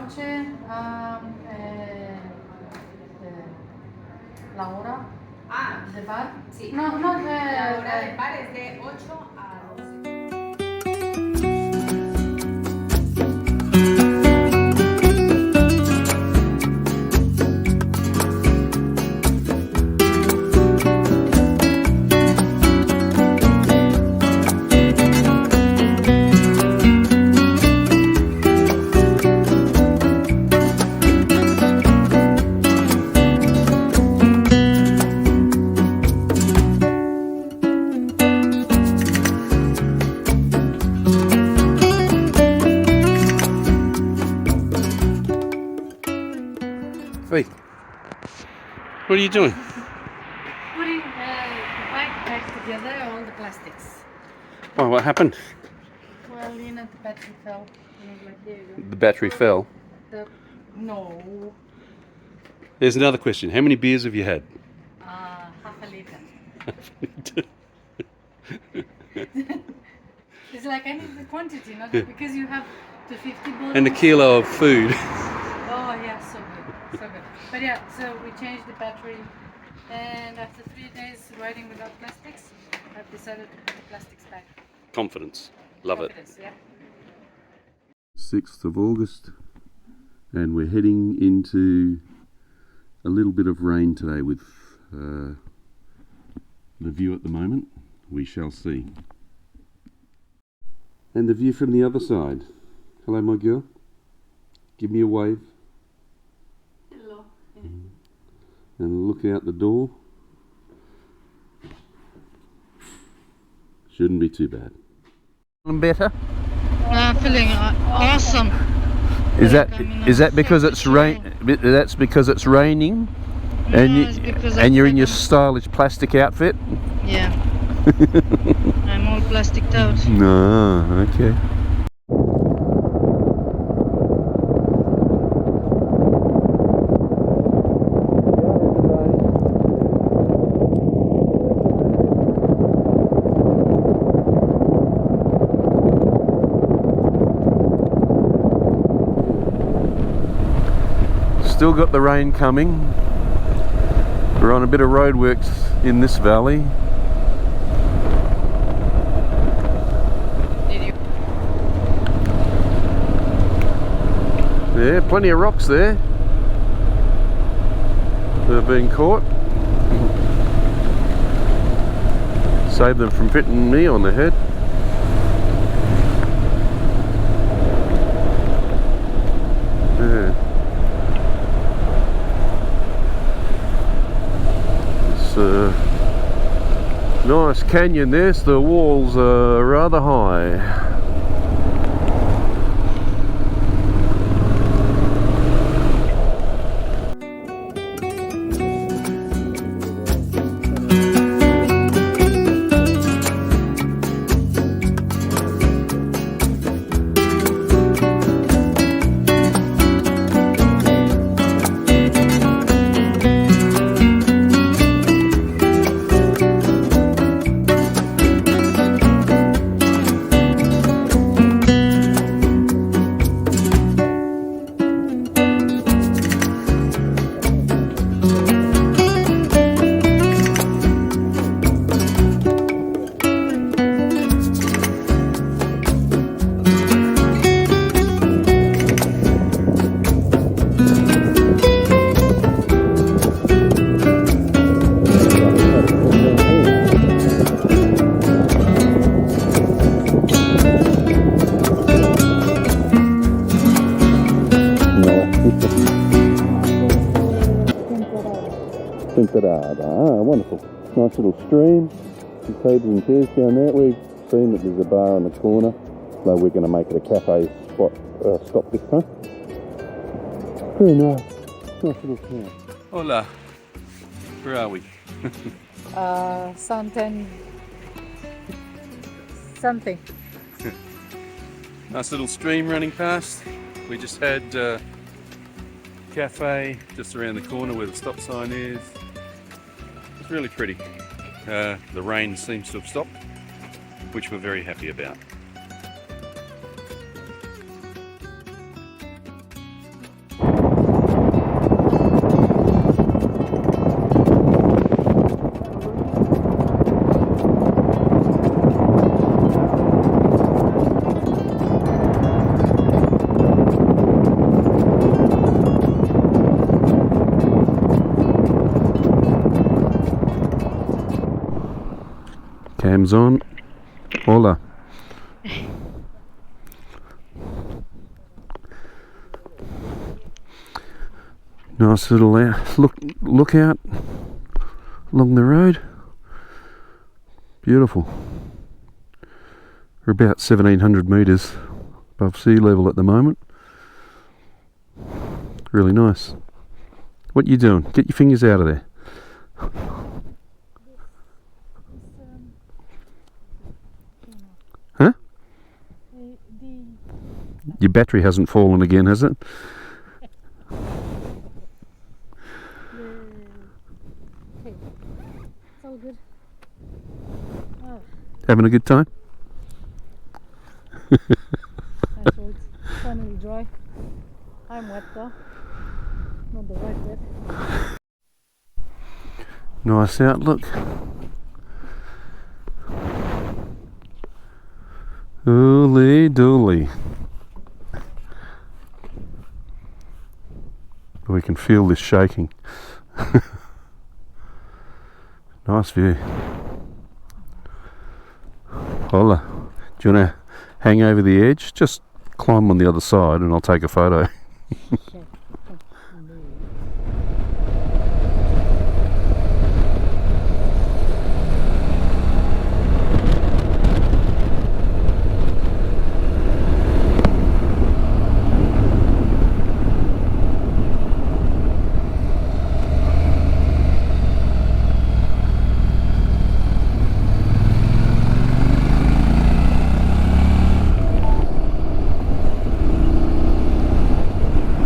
noche la hora de bar. Sí. No, La hora del bar es de 8 a 12. Hey, what are you doing? Putting the bike back together, all the plastics. Oh, what happened? Well, you know, the battery fell. Like, there you The battery fell. go. No, There's another question. How many beers have you had? half a liter. It's like I need the quantity, not because you have 250 bottles. And a kilo of food. Oh yeah, so good, so good. But yeah, so we changed the battery, and after 3 days riding without plastics, I've decided to put the plastics back. Confidence. Love it. Confidence, yeah. 6th of August, and we're heading into a little bit of rain today with the view at the moment. We shall see. And the view from the other side. Hello, my girl. Give me a wave. Hello. And look out the door. Shouldn't be too bad. Better? I'm feeling awesome. Is that because it's rain? That's because it's raining, and you're in your stylish plastic outfit. Yeah. I'm all plasticed out. No, okay. Still got the rain coming. We're on a bit of roadworks in this valley. Yeah, plenty of rocks there that have been caught. Save them from hitting me on the head. Yeah. Nice canyon there, so the walls are rather high. Ah, wonderful. Nice little stream. Some tables and chairs down there. We've seen that there's a bar on the corner, though we're going to make it a cafe stop this time. Very nice. Nice little town. Hola. Where are we? Something. Nice little stream running past. We just had cafe just around the corner where the stop sign is. It's really pretty. The rain seems to have stopped, which we're very happy about. Cams on. Hola. Nice little look out along the road. Beautiful. We're about 1700 metres above sea level at the moment. Really nice. What you doing? Get your fingers out of there. Huh? Your battery hasn't fallen again, has it? It's all good. Oh. Having a good time? Nice roads. Finally dry. I'm wet though. Not the right wet. Nice outlook. Holy dooly. We can feel this shaking. Nice view. Hola. Do you want to hang over the edge? Just climb on the other side and I'll take a photo.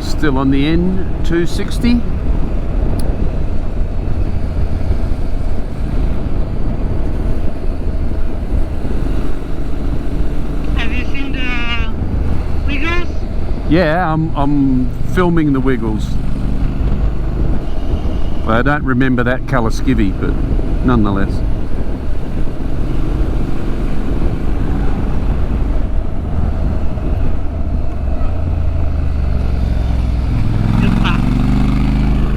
Still on the N260. Have you seen the Wiggles? Yeah, I'm filming the Wiggles. I don't remember that colour skivvy, but nonetheless.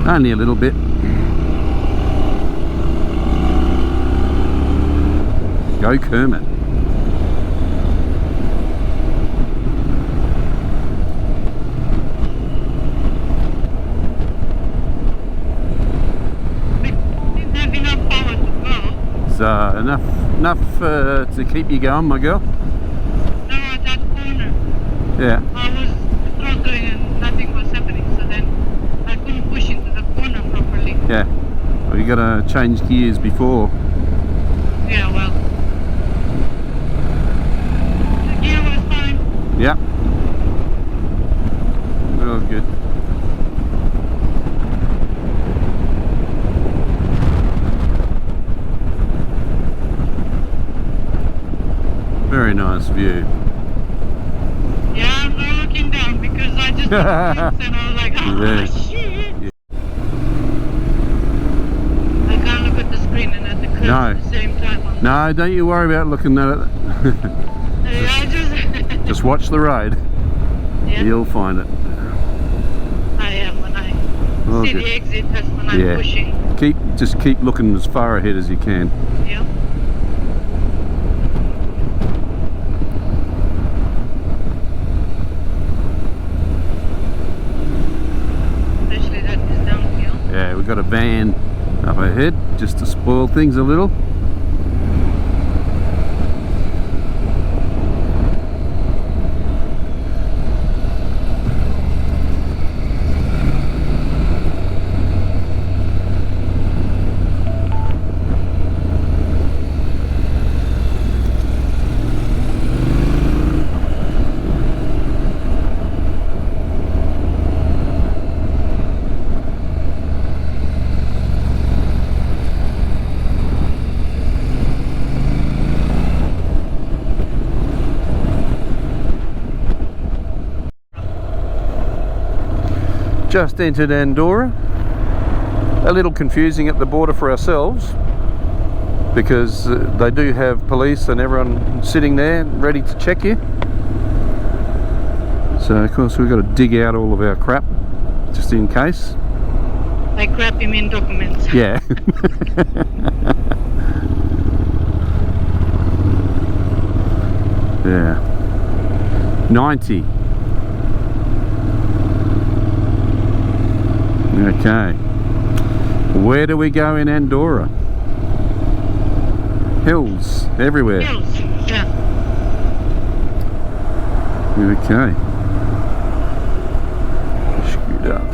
Only a little bit. Go Kermit. Didn't have enough power to go. So enough to keep you going, my girl. No, at that corner. Yeah. I was throttling and nothing was happening, so then I couldn't push into the corner properly. Yeah. Well, you got to change gears before. Yeah, well. The gear was fine. Yeah. Oh, good. Very nice view. Yeah, I'm not looking down because I just looked and I was like, oh Yeah. shit. Yeah. I can't look at the screen and at the curve No. at the same time. No, don't you worry about looking at it. Yeah, I just Just watch the road. yeah. You'll find it. I am when I Oh, see good. the exit, that's when I'm Yeah. pushing. Just keep looking as far ahead as you can. Yeah. Especially that is downhill. Yeah, we've got a van up ahead just to spoil things a little. Just entered Andorra. A little confusing at the border for ourselves because they do have police and everyone sitting there ready to check you. So of course we've got to dig out all of our crap just in case. By crap, you mean documents. Yeah. Yeah. 90. Okay. Where do we go in Andorra? Hills, everywhere. Hills, yeah. Okay. Screwed up.